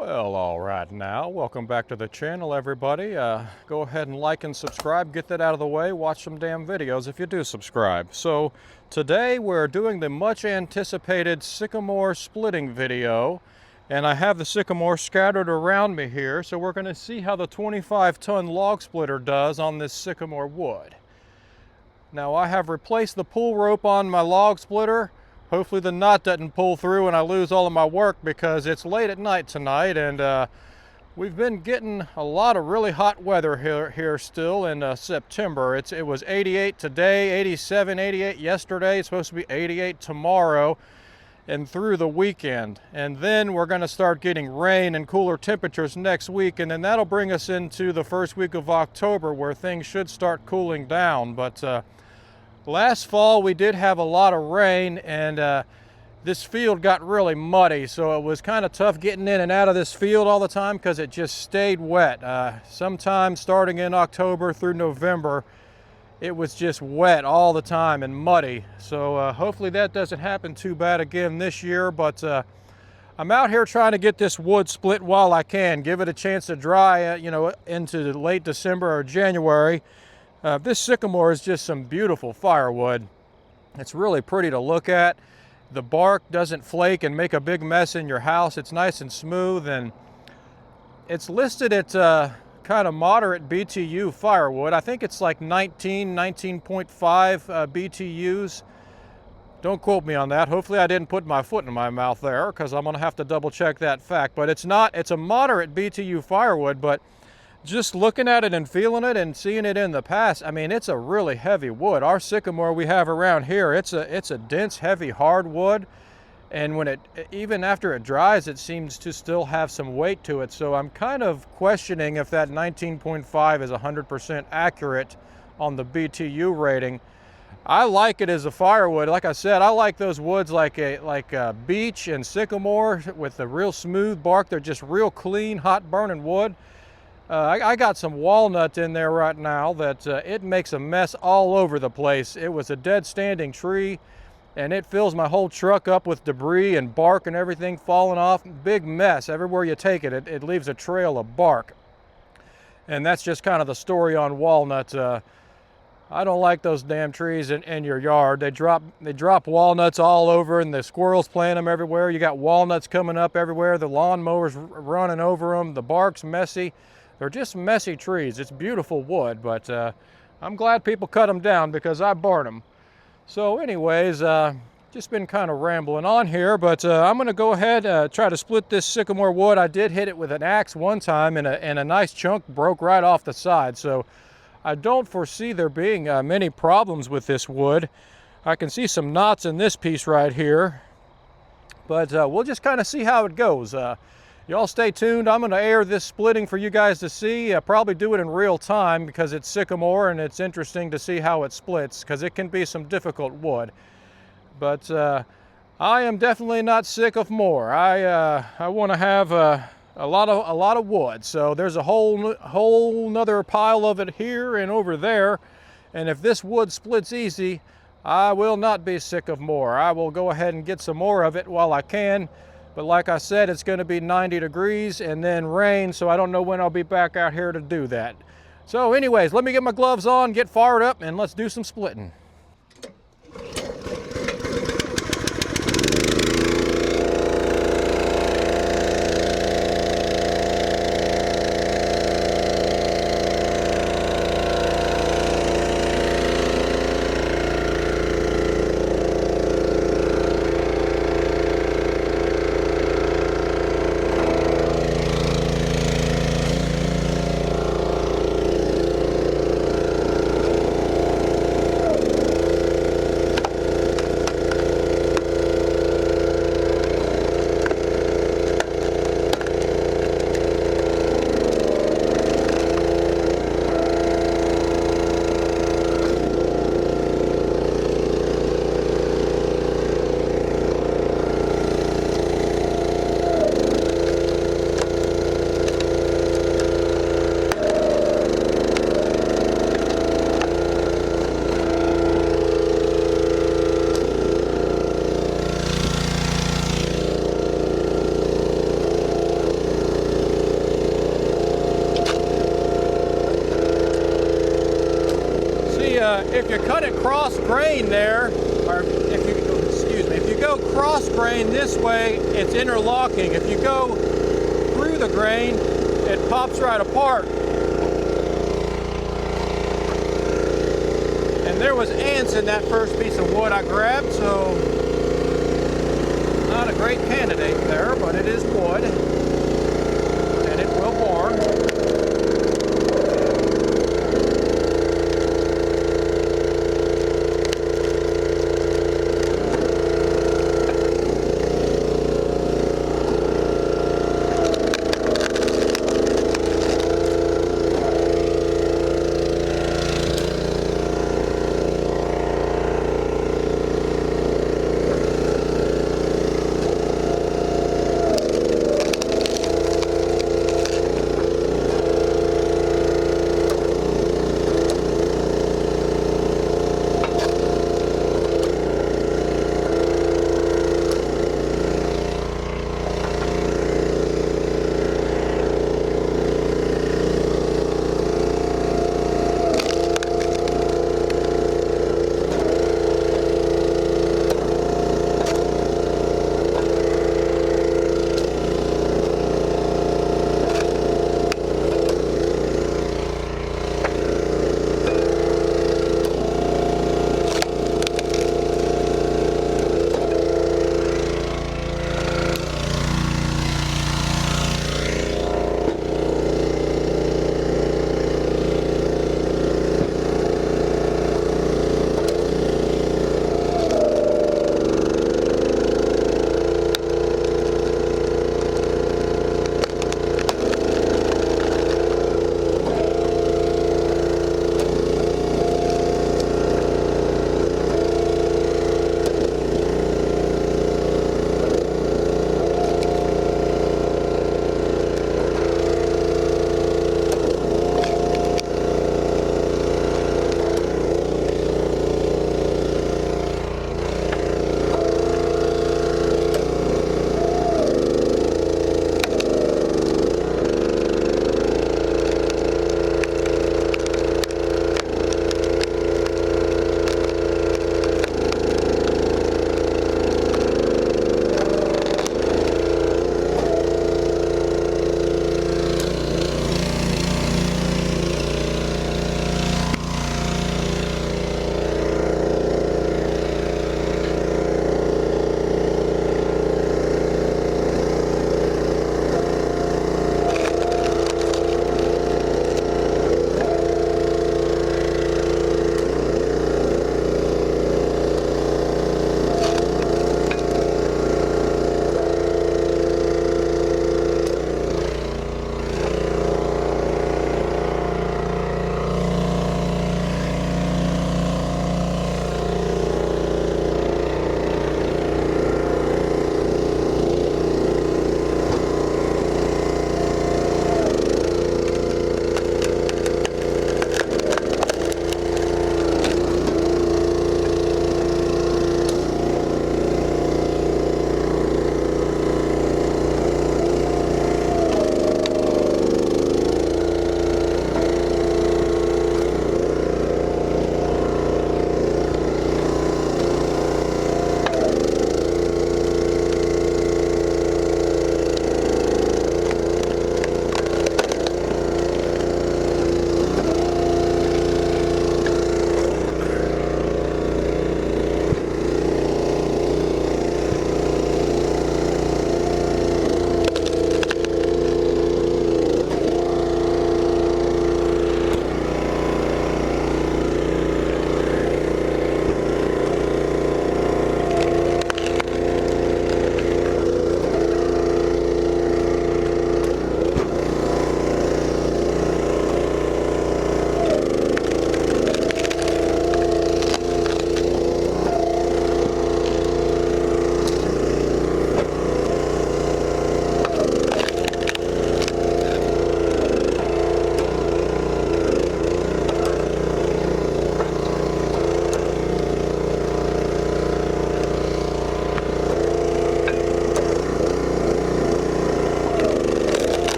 Well, all right now, welcome back to the channel, everybody. Go ahead and like and subscribe, get that out of the way, watch some damn videos if you do subscribe. So today we're doing the much anticipated Sycamore splitting video, and I have the Sycamore scattered around me here, so we're going to see how the 25-ton log splitter does on this Sycamore wood. Now I have replaced the pull rope on my log splitter. Hopefully the knot doesn't pull through and I lose all of my work, because it's late at night tonight, and we've been getting a lot of really hot weather here still in September. It was 88 today, 87, 88 yesterday. It's supposed to be 88 tomorrow and through the weekend. And then we're going to start getting rain and cooler temperatures next week, and then that'll bring us into the first week of October where things should start cooling down. But last fall we did have a lot of rain, and this field got really muddy, so it was kind of tough getting in and out of this field all the time because it just stayed wet. Sometime starting in October through November, it was just wet all the time and muddy. So hopefully that doesn't happen too bad again this year. But I'm out here trying to get this wood split while I can, give it a chance to dry, into late December or January. This sycamore is just some beautiful firewood. It's really pretty to look at. The bark doesn't flake and make a big mess in your house. It's nice and smooth, and it's listed at kind of moderate BTU firewood. I think it's like 19.5 BTUs. Don't quote me on that. Hopefully I didn't put my foot in my mouth there, because I'm going to have to double check that fact. But it's a moderate BTU firewood, but just looking at it and feeling it and seeing it in the past, I mean, it's a really heavy wood. Our sycamore we have around here, it's a dense, heavy, hard wood, and when even after it dries, it seems to still have some weight to it. So I'm kind of questioning if that 19.5 is 100% accurate on the BTU rating. I like it as a firewood. Like I said, I like those woods like a beech and sycamore with the real smooth bark. They're just real clean, hot burning wood. I got some walnut in there right now that it makes a mess all over the place. It was a dead standing tree, and it fills my whole truck up with debris and bark and everything falling off. Big mess. Everywhere you take it, it leaves a trail of bark. And that's just kind of the story on walnut. I don't like those damn trees in your yard. They drop walnuts all over, and the squirrels plant them everywhere. You got walnuts coming up everywhere. The lawnmower's running over them. The bark's messy. They're just messy trees. It's beautiful wood, but I'm glad people cut them down because I burn them. So anyways, just been kind of rambling on here, but I'm going to go ahead try to split this sycamore wood. I did hit it with an axe one time, and a nice chunk broke right off the side. So I don't foresee there being many problems with this wood. I can see some knots in this piece right here, but we'll just kind of see how it goes. Y'all stay tuned. I'm going to air this splitting for you guys to see. I'll probably do it in real time because it's sycamore and it's interesting to see how it splits, because it can be some difficult wood. But I am definitely not sick of more. I want to have a lot of wood. So there's a whole nother pile of it here and over there. And if this wood splits easy, I will not be sick of more. I will go ahead and get some more of it while I can. But like I said, it's going to be 90 degrees and then rain, so I don't know when I'll be back out here to do that. So anyways, let me get my gloves on, get fired up, and let's do some splitting. if you cut it cross grain there, or if you go cross grain this way, it's interlocking. If you go through the grain, it pops right apart. And there was ants in that first piece of wood I grabbed, so not a great candidate there, but it is wood, and it will burn.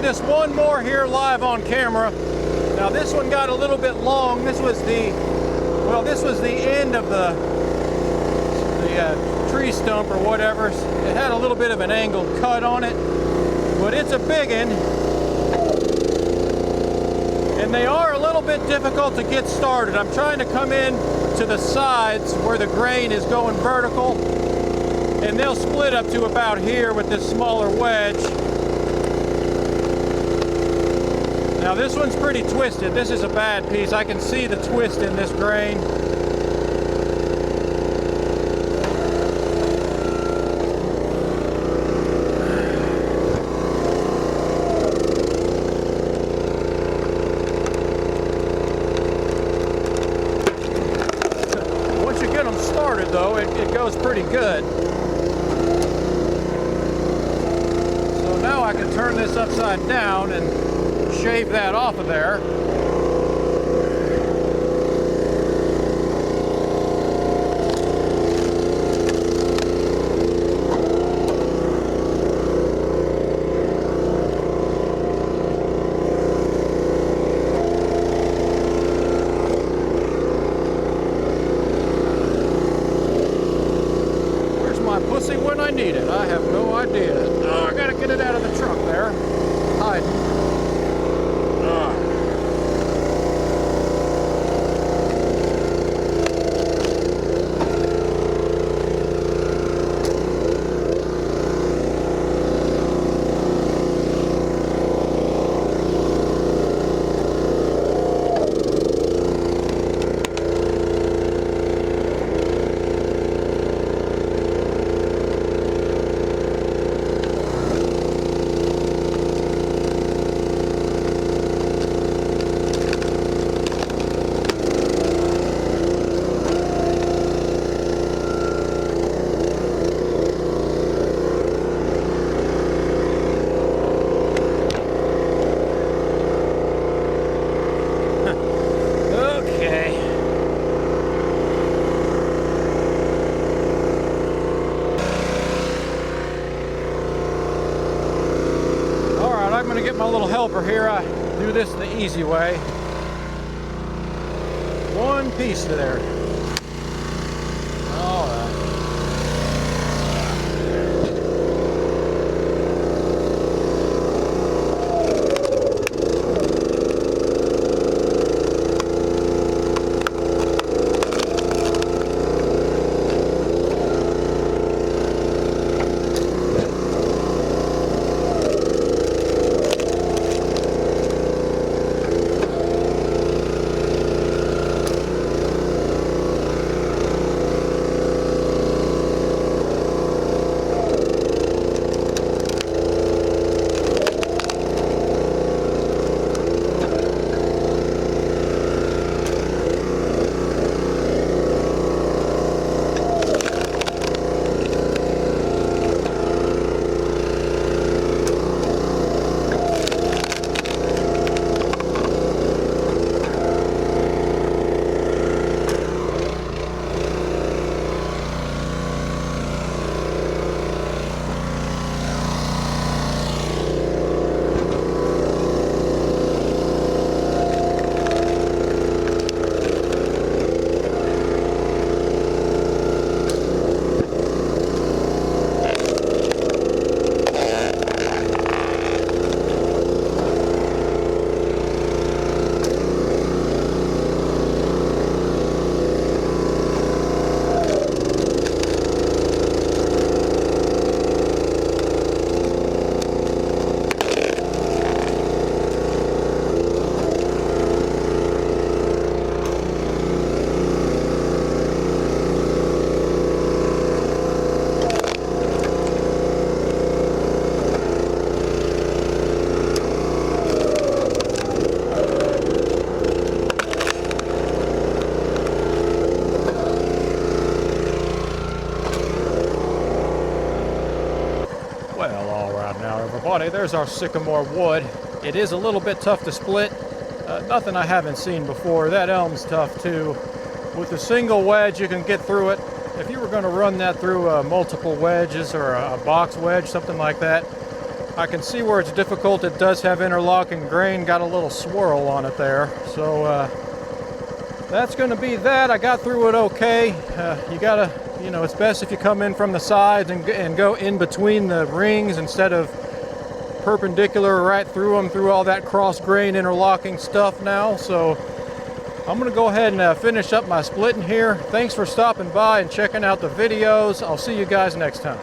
this one more here live on camera. Now this one got a little bit long. This was the end of the tree stump or whatever. It had a little bit of an angled cut on it, but it's a big one. And they are a little bit difficult to get started. I'm trying to come in to the sides where the grain is going vertical, and they'll split up to about here with this smaller wedge. Now this one's pretty twisted. This is a bad piece. I can see the twist in this grain. Once you get them started though, it goes pretty good. So now I can turn this upside down and shave that off of there. Where's my pussy when I need it? I have no idea. Oh, I gotta get it out of the truck there. Hiding. I'm going to get my little helper here. I do this the easy way. One piece to there. All right. everybody. There's our sycamore wood. It is a little bit tough to split. Nothing I haven't seen before. That elm's tough too. With a single wedge, you can get through it. If you were going to run that through multiple wedges or a box wedge, something like that, I can see where it's difficult. It does have interlocking grain, got a little swirl on it there. So that's going to be that. I got through it okay. You gotta, you know, it's best if you come in from the sides and go in between the rings instead of perpendicular right through them, through all that cross grain interlocking stuff now. So I'm going to go ahead and finish up my splitting here. Thanks for stopping by and checking out the videos. I'll see you guys next time.